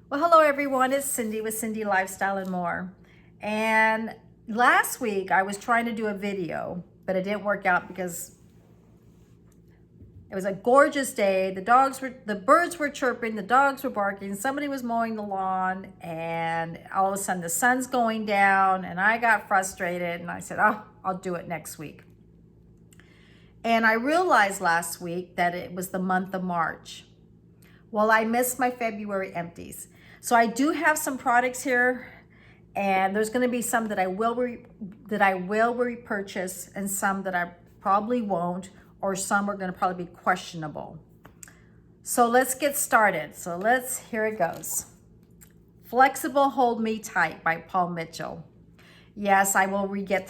Well, hello everyone, it's Cindy with Cindy Lifestyle and More. And last week I was trying to do a video, but it didn't work out because it was a gorgeous day. The birds were chirping, the dogs were barking, somebody was mowing the lawn, and all of a sudden the sun's going down and I got frustrated and I said, oh, I'll do it next week. And I realized last week that it was the month of March. Well, I missed my February empties. So I do have some products here, and there's going to be some that I will repurchase, and some that I probably won't, or some are going to probably be questionable. So let's get started. Here it goes. Flexible Hold Me Tight by Paul Mitchell. Yes, I will re-get.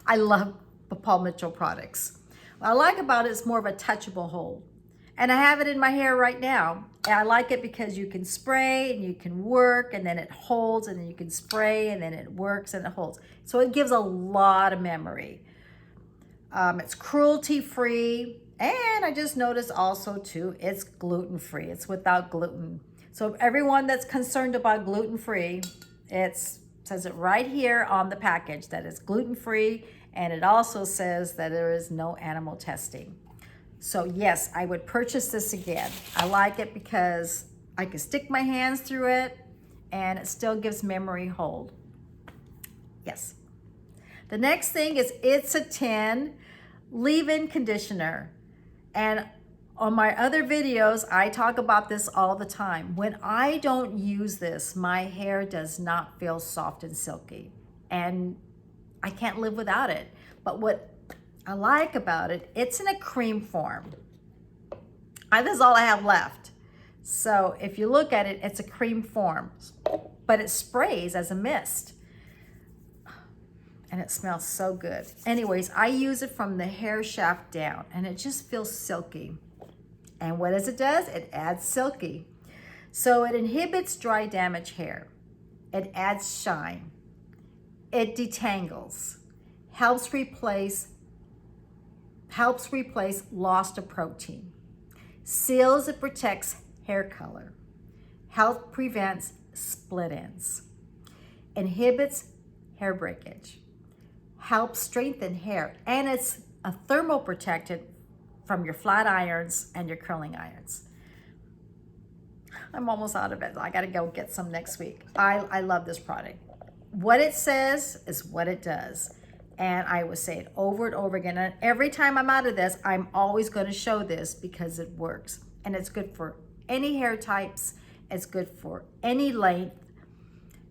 I love the Paul Mitchell products. What I like about it is more of a touchable hold. And I have it in my hair right now. And I like it because you can spray and you can work and then it holds, and then you can spray and then it works and it holds. So it gives a lot of memory. It's cruelty-free. And I just noticed also too, it's gluten-free. It's without gluten. So everyone that's concerned about gluten-free, it says it right here on the package that it's gluten-free. And it also says that there is no animal testing. So yes, I would purchase this again. I like it because I can stick my hands through it and it still gives memory hold. Yes. The next thing is It's a 10 Leave-In Conditioner. And on my other videos, I talk about this all the time. When I don't use this, my hair does not feel soft and silky. And I can't live without it. But what I like about it, it's in a cream form. This is all I have left. So if you look at it, it's a cream form, but it sprays as a mist. And it smells so good. Anyways, I use it from the hair shaft down, and it just feels silky. And what does? It adds silky. So it inhibits dry, damaged hair. It adds shine. It detangles. Helps replace loss of protein, seals and protects hair color, helps prevents split ends, inhibits hair breakage, helps strengthen hair, and it's a thermal protectant from your flat irons and your curling irons. I'm almost out of it. I gotta go get some next week. I love this product. What it says is what it does. And I will say it over and over again. And every time I'm out of this, I'm always going to show this because it works. And it's good for any hair types. It's good for any length.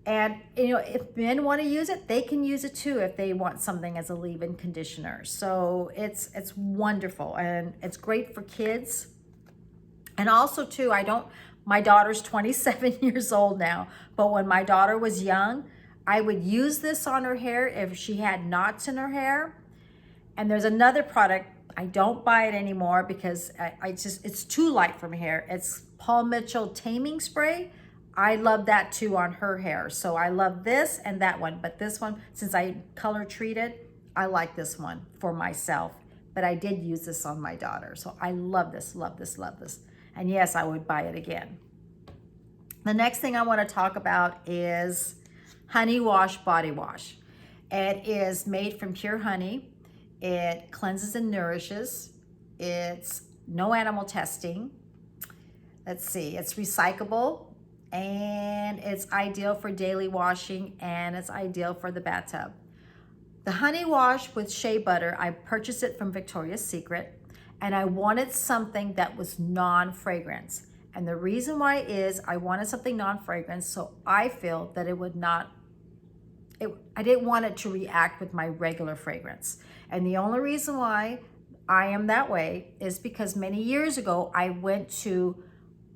And, you know, if men want to use it, they can use it too if they want something as a leave-in conditioner. So it's wonderful. And it's great for kids. And also too, my daughter's 27 years old now. But when my daughter was young, I would use this on her hair if she had knots in her hair. And there's another product, I don't buy it anymore because it's too light for my hair. It's Paul Mitchell Taming Spray. I love that too on her hair. So I love this and that one. But this one, since I color treated, I like this one for myself. But I did use this on my daughter. So I love this, love this, love this. And yes, I would buy it again. The next thing I want to talk about is Honey Wash Body Wash. It is made from pure honey. It cleanses and nourishes. It's no animal testing. Let's see, it's recyclable, and it's ideal for daily washing, and it's ideal for the bathtub. The Honey Wash with shea butter, I purchased it from Victoria's Secret, and I wanted something that was non-fragrance. And the reason why is I wanted something non-fragrance, so I feel that it would not, I didn't want it to react with my regular fragrance. And the only reason why I am that way is because many years ago, I went to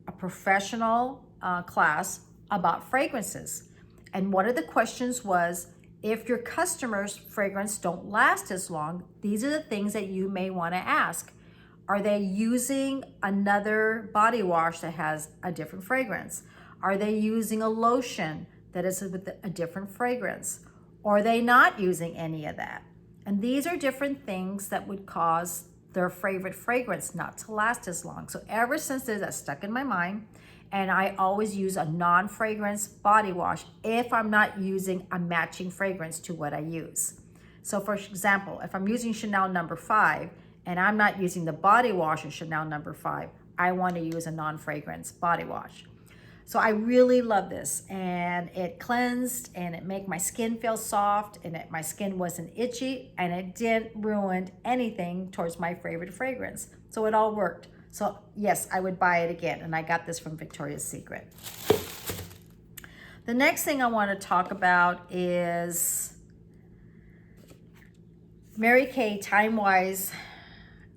a professional class about fragrances. And one of the questions was, if your customers' fragrance don't last as long, these are the things that you may want to ask. Are they using another body wash that has a different fragrance? Are they using a lotion that is with a different fragrance? Or are they not using any of that? And these are different things that would cause their favorite fragrance not to last as long. So ever since then, that's stuck in my mind. And I always use a non-fragrance body wash if I'm not using a matching fragrance to what I use. So for example, if I'm using Chanel No. 5 and I'm not using the body wash of Chanel No. 5, I want to use a non-fragrance body wash. So I really love this, and it cleansed and it made my skin feel soft, and my skin wasn't itchy, and it didn't ruin anything towards my favorite fragrance. So it all worked. So yes, I would buy it again, and I got this from Victoria's Secret. The next thing I want to talk about is Mary Kay Timewise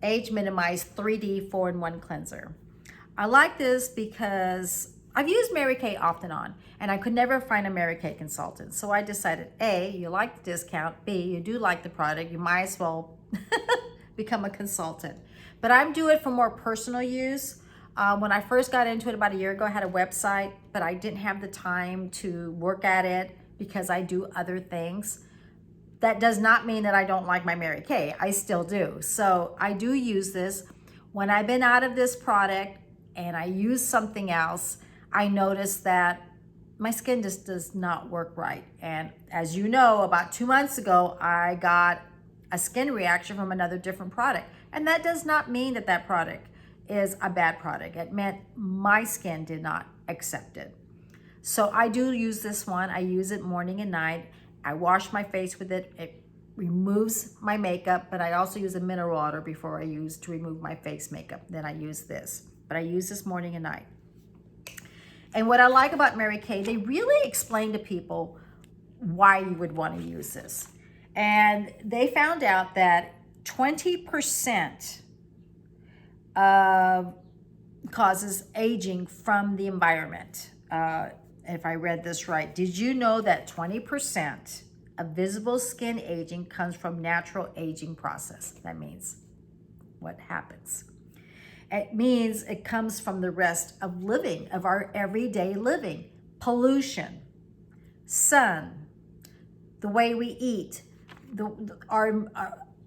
Age Minimized 3D 4-in-1 Cleanser. I like this because I've used Mary Kay off and on, and I could never find a Mary Kay consultant. So I decided, A, you like the discount, B, you do like the product, you might as well become a consultant. But I'm doing it for more personal use. When I first got into it about a year ago, I had a website, but I didn't have the time to work at it because I do other things. That does not mean that I don't like my Mary Kay. I still do. So I do use this. When I've been out of this product and I use something else, I noticed that my skin just does not work right. And as you know, about 2 months ago, I got a skin reaction from another different product. And that does not mean that that product is a bad product. It meant my skin did not accept it. So I do use this one. I use it morning and night. I wash my face with it. It removes my makeup, but I also use a mineral water before I use to remove my face makeup. Then I use this. But I use this morning and night. And what I like about Mary Kay, they really explain to people why you would want to use this. And they found out that 20% causes aging from the environment. If I read this right, did you know that 20% of visible skin aging comes from natural aging process? That means what happens. It means it comes from the rest of living, of our everyday living. Pollution, sun, the way we eat, our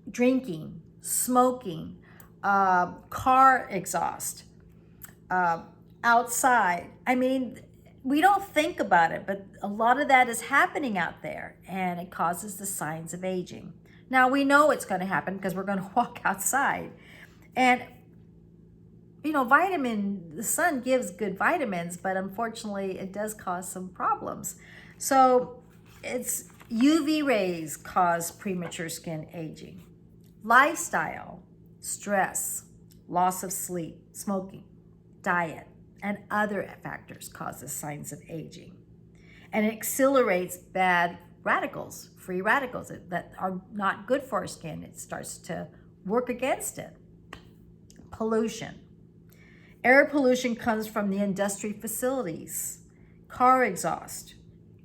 drinking, smoking, car exhaust, outside. I mean, we don't think about it, but a lot of that is happening out there, and it causes the signs of aging. Now, we know it's going to happen because we're going to walk outside. And you know, the sun gives good vitamins, but unfortunately it does cause some problems. So it's UV rays cause premature skin aging. Lifestyle, stress, loss of sleep, smoking, diet, and other factors causes signs of aging. And it accelerates bad radicals, free radicals that are not good for our skin. It starts to work against it. Pollution. Air pollution comes from the industry facilities, car exhaust,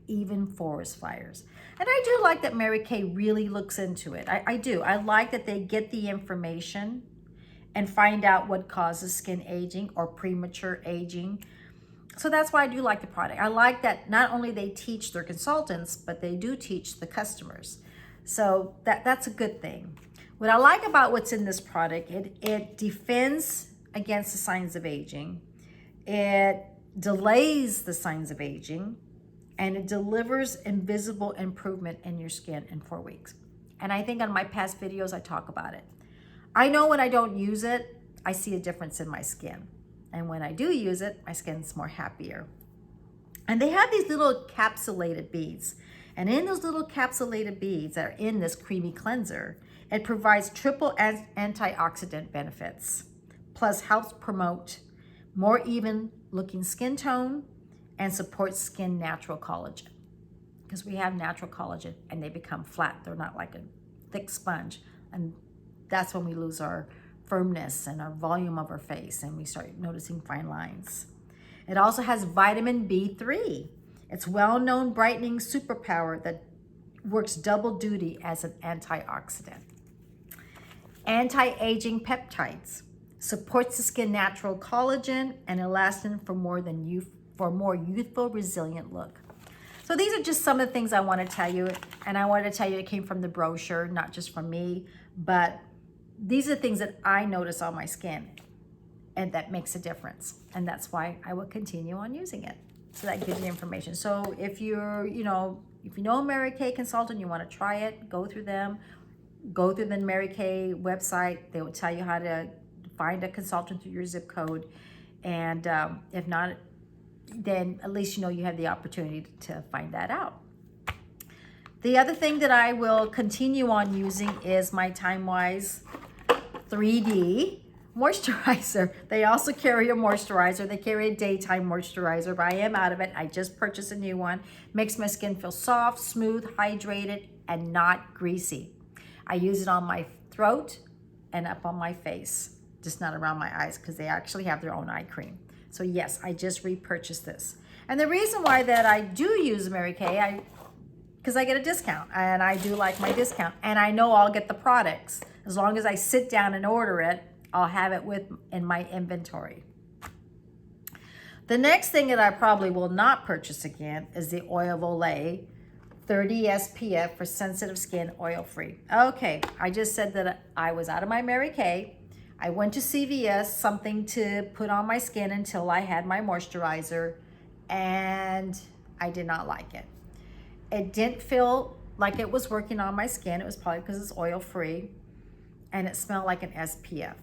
even forest fires. And I do like that Mary Kay really looks into it. I do. I like that they get the information and find out what causes skin aging or premature aging. So that's why I do like the product. I like that not only they teach their consultants, but they do teach the customers. So that's a good thing. What I like about what's in this product, it defends against the signs of aging, it delays the signs of aging, and it delivers invisible improvement in your skin in 4 weeks. And I think on my past videos, I talk about it. I know when I don't use it, I see a difference in my skin. And when I do use it, my skin's more happier. And they have these little capsulated beads. And in those little capsulated beads that are in this creamy cleanser, it provides triple antioxidant benefits. Plus helps promote more even looking skin tone and supports skin natural collagen. Because we have natural collagen and they become flat. They're not like a thick sponge. And that's when we lose our firmness and our volume of our face and we start noticing fine lines. It also has vitamin B3. It's well-known brightening superpower that works double duty as an antioxidant. Anti-aging peptides. Supports the skin natural collagen and elastin for more youthful, resilient look. So these are just some of the things I want to tell you. And I wanted to tell you it came from the brochure, not just from me, but these are things that I notice on my skin, and that makes a difference. And that's why I will continue on using it. So that gives you information. So if you're, if you know a Mary Kay consultant, you want to try it, go through them, go through the Mary Kay website. They will tell you how to find a consultant through your zip code. And if not, then at least you have the opportunity to find that out. The other thing that I will continue on using is my Timewise 3D moisturizer. They also carry a moisturizer. They carry a daytime moisturizer, but I am out of it. I just purchased a new one. Makes my skin feel soft, smooth, hydrated, and not greasy. I use it on my throat and up on my face, just not around my eyes, because they actually have their own eye cream. So yes, I just repurchased this. And the reason why that I do use Mary Kay, because I get a discount, and I do like my discount, and I know I'll get the products. As long as I sit down and order it, I'll have it in my inventory. The next thing that I probably will not purchase again is the Oil of Olay 30 SPF for sensitive skin, oil-free. Okay, I just said that I was out of my Mary Kay. I went to CVS, something to put on my skin until I had my moisturizer, and I did not like it. It didn't feel like it was working on my skin. It was probably because it's oil-free, and it smelled like an SPF.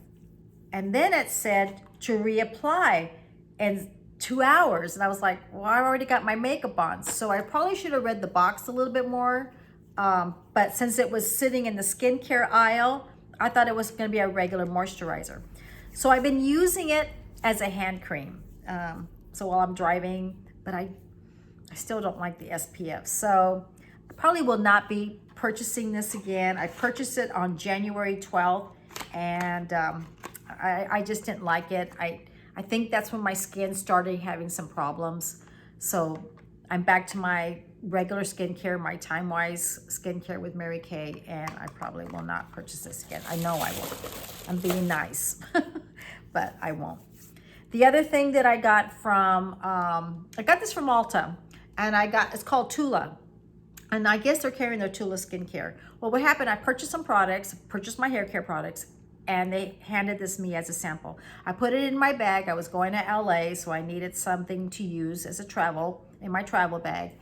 And then it said to reapply in 2 hours. And I was like, well, I already got my makeup on. So I probably should have read the box a little bit more. But since it was sitting in the skincare aisle, I thought it was going to be a regular moisturizer. So I've been using it as a hand cream. So while I'm driving, but I still don't like the SPF. So I probably will not be purchasing this again. I purchased it on January 12th, and I just didn't like it. I think that's when my skin started having some problems. So I'm back to my regular skincare, my Timewise skincare with Mary Kay, and I probably will not purchase this again. I know I won't. I'm being nice, but I won't. The other thing that I got from, I got this from Ulta, and it's called Tula. And I guess they're carrying their Tula Skincare. Well, what happened, I purchased some products, purchased my hair care products, and they handed this me as a sample. I put it in my bag. I was going to LA, so I needed something to use as in my travel bag.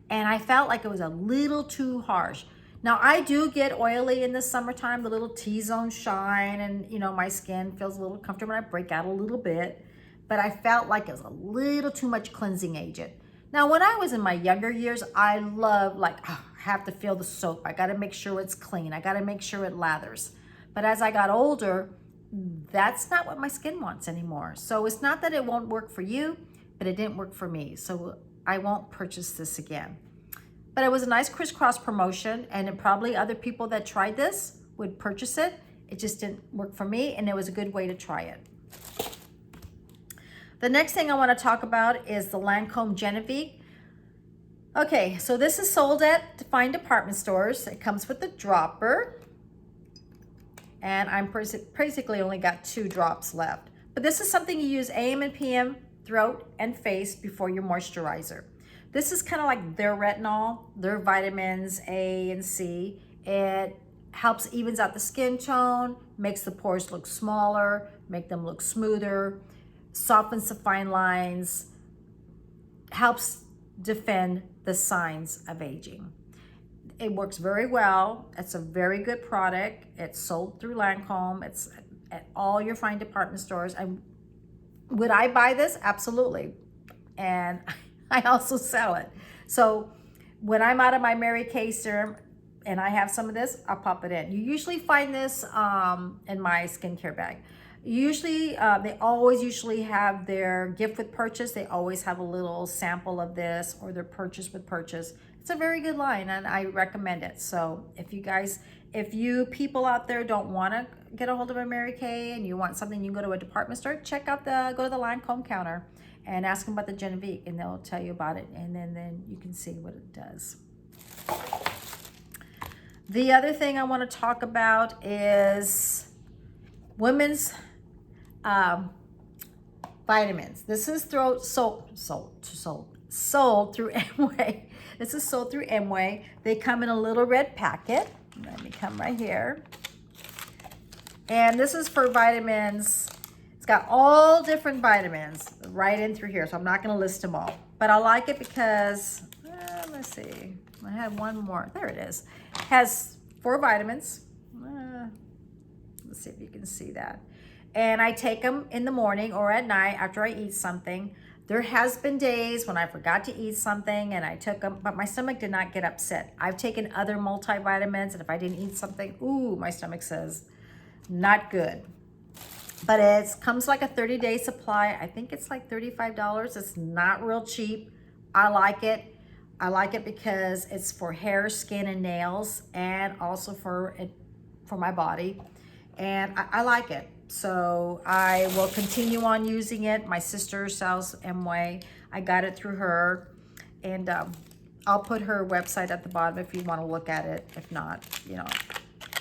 And I felt like it was a little too harsh. Now, I do get oily in the summertime, the little T-zone shine, and my skin feels a little comfortable, and I break out a little bit. But I felt like it was a little too much cleansing agent. Now, when I was in my younger years, I loved, I have to feel the soap. I gotta make sure it's clean. I gotta make sure it lathers. But as I got older, that's not what my skin wants anymore. So it's not that it won't work for you, but it didn't work for me. So I won't purchase this again. But it was a nice crisscross promotion, and probably other people that tried this would purchase it. It just didn't work for me, and it was a good way to try it. The next thing I want to talk about is the Lancome GENIFIQUE. Okay, so this is sold at fine department stores. It comes with the dropper, and I'm basically only got 2 drops left. But this is something you use AM and PM, throat and face before your moisturizer. This is kind of like their retinol, their vitamins A and C. It helps evens out the skin tone, makes the pores look smaller, make them look smoother, softens the fine lines, helps defend the signs of aging. It works very well. It's a very good product. It's sold through Lancome. It's at all your fine department stores. Would I buy this? Absolutely. And I also sell it. So when I'm out of my Mary Kay serum and I have some of this, I'll pop it in. You usually find this in my skincare bag. Usually, they always usually have their gift with purchase. They always have a little sample of this, or their purchase with purchase. It's a very good line, and I recommend it. So if you people out there don't want to get a hold of a Mary Kay and you want something, you can go to a department store, go to the Lancome counter and ask them about the GENIFIQUE, and they'll tell you about it, and then you can see what it does. The other thing I want to talk about is women's vitamins. This is sold through Amway. This is sold through Amway. They come in a little red packet. Let me come right here. And this is for vitamins. It's got all different vitamins right in through here. So I'm not going to list them all. But I like it because, let's see. I had one more. There it is. It has 4 vitamins. Let's see if you can see that. And I take them in the morning or at night after I eat something. There has been days when I forgot to eat something and I took them, but my stomach did not get upset. I've taken other multivitamins, and if I didn't eat something, ooh, my stomach says, not good. But it comes like a 30-day supply. I think it's like $35. It's not real cheap. I like it. I like it because it's for hair, skin, and nails, and also for my body. And I like it. So I will continue on using it. My sister sells Amway. I got it through her. And I'll put her website at the bottom if you want to look at it. If not, you know,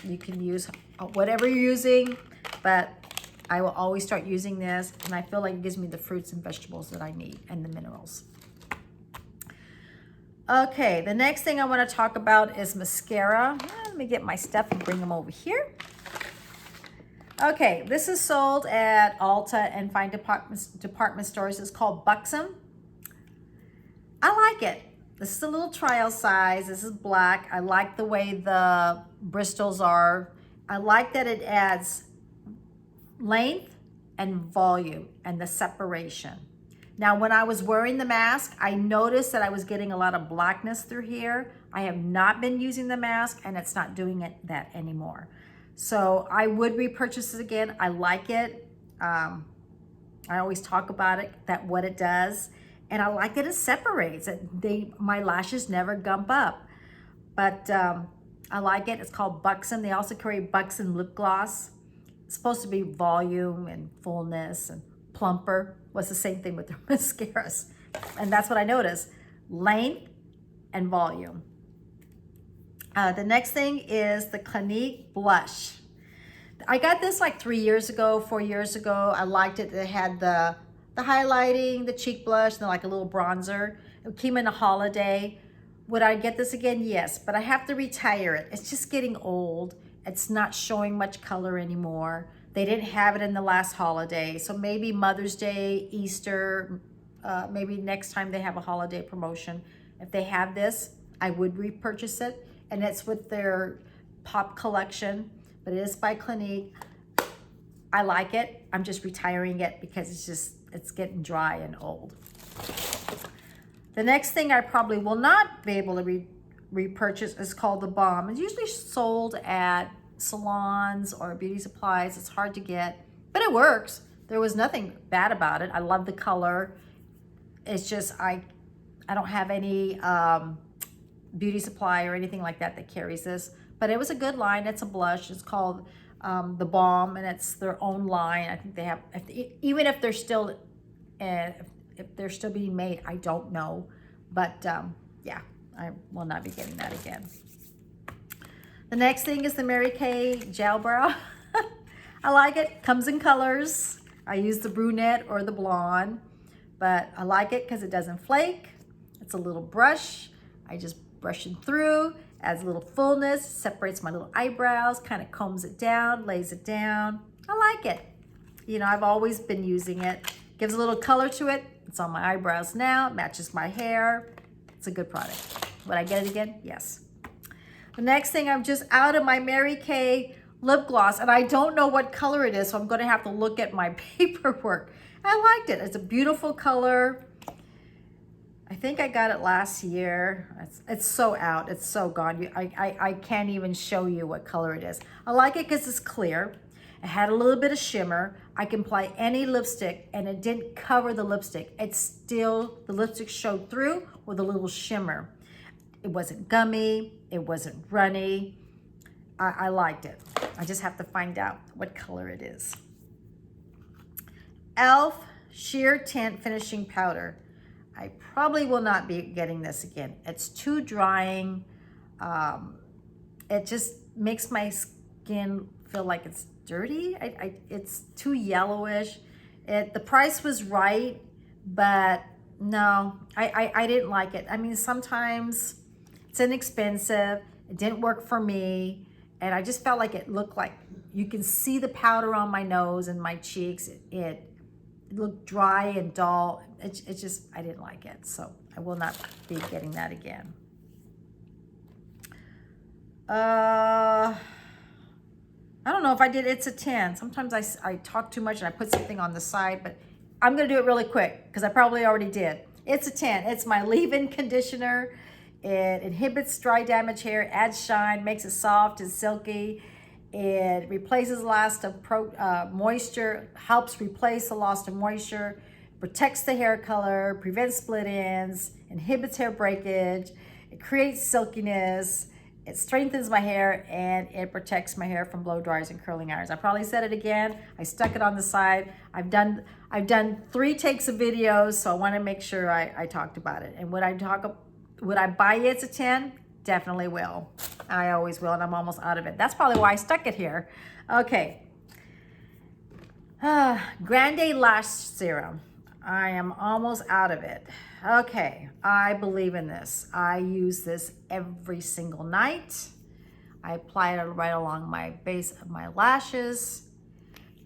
you can use whatever you're using. But I will always start using this. And I feel like it gives me the fruits and vegetables that I need and the minerals. Okay, the next thing I want to talk about is mascara. Let me get my stuff and bring them over here. Okay, this is sold at Ulta and fine department stores. It's called Buxom. I like it. This is a little trial size. This is black. I like the way the bristles are. I like that it adds length and volume and the separation. Now, when I was wearing the mask, I noticed that I was getting a lot of blackness through here. I have not been using the mask, and it's not doing that anymore. So I would repurchase it again. I like it. I always talk about it, that what it does. And I like that it separates. My lashes never gump up. But I like it. It's called Buxom. They also carry Buxom lip gloss. It's supposed to be volume and fullness and plumper. Was the same thing with their mascaras. And that's what I noticed. Length and volume. The next thing is the Clinique blush. I got this like 3 years ago, 4 years ago. I liked it. It had the highlighting, the cheek blush, and then like a little bronzer. It came in a holiday. Would I get this again? Yes, but I have to retire it. It's just getting old. It's not showing much color anymore. They didn't have it in the last holiday. So maybe Mother's Day, Easter, maybe next time they have a holiday promotion. If they have this, I would repurchase it. And it's with their Pop collection, but it is by Clinique. I like it. I'm just retiring it because it's getting dry and old. The next thing I probably will not be able to repurchase is called the Balm. It's usually sold at salons or beauty supplies. It's hard to get, but it works. There was nothing bad about it. I love the color. It's just I don't have any beauty supply or anything like that carries this, but it was a good line. It's a blush. It's called the Balm, and it's their own line. I think they have, even if they're still if they're still being made, I don't know, but yeah, I will not be getting that again. The next thing is the Mary Kay Gel Brow. I like it. Comes in colors. I use the brunette or the blonde, but I like it because it doesn't flake. It's a little brush. I just brush it through, adds a little fullness, separates my little eyebrows, kind of combs it down, lays it down. I like it. You know, I've always been using it. Gives a little color to it. It's on my eyebrows now. It matches my hair. It's a good product. Would I get it again? Yes. The next thing, I'm just out of my Mary Kay lip gloss, and I don't know what color it is, so I'm going to have to look at my paperwork. I liked it. It's a beautiful color. I think I got it last year. It's so out. It's so gone. I can't even show you what color it is. I like it because it's clear. It had a little bit of shimmer. I can apply any lipstick, and it didn't cover the lipstick. It's still, the lipstick showed through with a little shimmer. It wasn't gummy. It wasn't runny. I liked it. I just have to find out what color it is. e.l.f. Sheer Tint Finishing Powder. I probably will not be getting this again. It's too drying. It just makes my skin feel like it's dirty. It's too yellowish. The price was right, but no, I didn't like it. I mean, sometimes it's inexpensive. It didn't work for me. And I just felt like it looked like You can see the powder on my nose and my cheeks. It looked dry and dull. It's just, I didn't like it. So I will not be getting that again. I don't know if I did It's a 10. Sometimes I talk too much and I put something on the side, but I'm going to do it really quick because I probably already did. It's a 10. It's my Leave-In Conditioner. It inhibits dry, damaged hair, adds shine, makes it soft and silky. It replaces loss of moisture, helps replace the loss of moisture, protects the hair color, prevents split ends, inhibits hair breakage. It creates silkiness. It strengthens my hair, and it protects my hair from blow dries and curling irons. I probably said it again. I stuck it on the side. I've done 3 takes of videos, so I want to make sure I talked about it. And would I buy It's a 10? Definitely will. I always will, and I'm almost out of it. That's probably why I stuck it here. Okay. Grande Lash Serum. I am almost out of it. Okay, I believe in this. I use this every single night. I apply it right along my base of my lashes.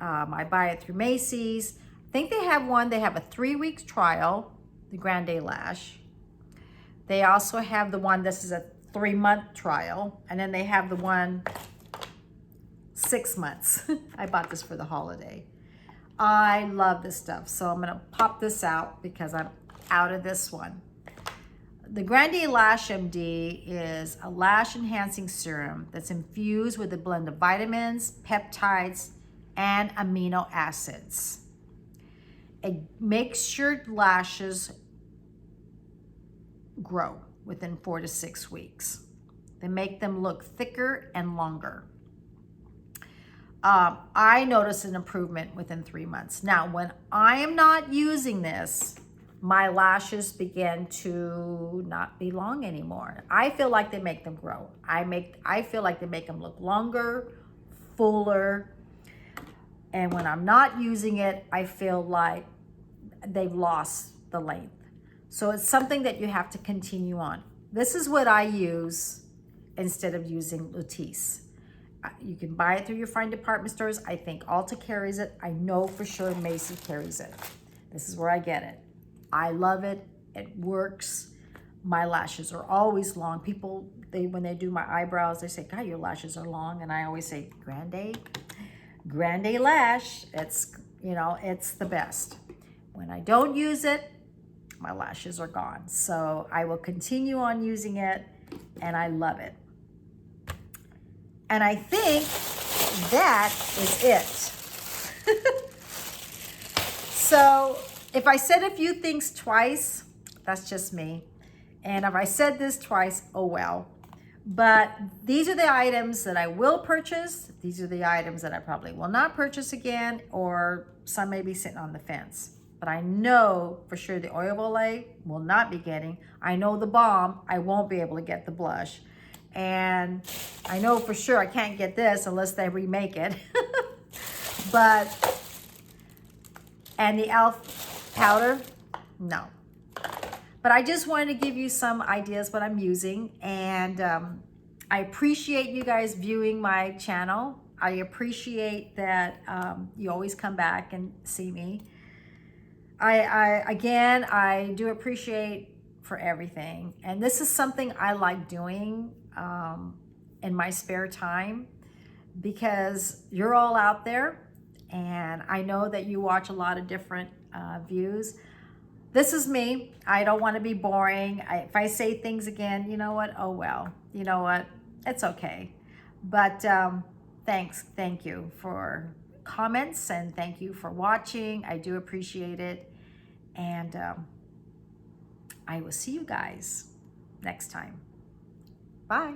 I buy it through Macy's. I think they have one. They have a 3-week trial, the Grande Lash. They also have the one, this is a 3-month trial, and then they have the one 6 months. I bought this for the holiday. I love this stuff, so I'm gonna pop this out because I'm out of this one. The Grande Lash MD is a lash enhancing serum that's infused with a blend of vitamins, peptides, and amino acids. It makes your lashes grow within 4 to 6 weeks. They make them look thicker and longer. I noticed an improvement within 3 months. Now, when I am not using this, my lashes begin to not be long anymore. I feel like they make them grow. I feel like they make them look longer, fuller. And when I'm not using it, I feel like they've lost the length. So it's something that you have to continue on. This is what I use instead of using Latisse. You can buy it through your fine department stores. I think Ulta carries it. I know for sure Macy's carries it. This is where I get it. I love it. It works. My lashes are always long. People, when they do my eyebrows, they say, God, your lashes are long. And I always say, Grande Lash. It's, it's the best. When I don't use it, my lashes are gone. So I will continue on using it, and I love it. And I think that is it. So if I said a few things twice, that's just me. And if I said this twice, oh well. But these are the items that I will purchase. These are the items that I probably will not purchase again, or some may be sitting on the fence. But I know for sure the Oil of Olay will not be getting. I know the Balm, I won't be able to get the blush. And I know for sure I can't get this unless they remake it. And the e.l.f. powder, no. But I just wanted to give you some ideas what I'm using. And I appreciate you guys viewing my channel. I appreciate that you always come back and see me. I do appreciate for everything. And this is something I like doing in my spare time, because you're all out there, and I know that you watch a lot of different views. This is me. I don't want to be boring. If I say things again, you know what? Oh well. You know what? It's okay. But thank you for comments, and thank you for watching. I do appreciate it. And I will see you guys next time. Bye.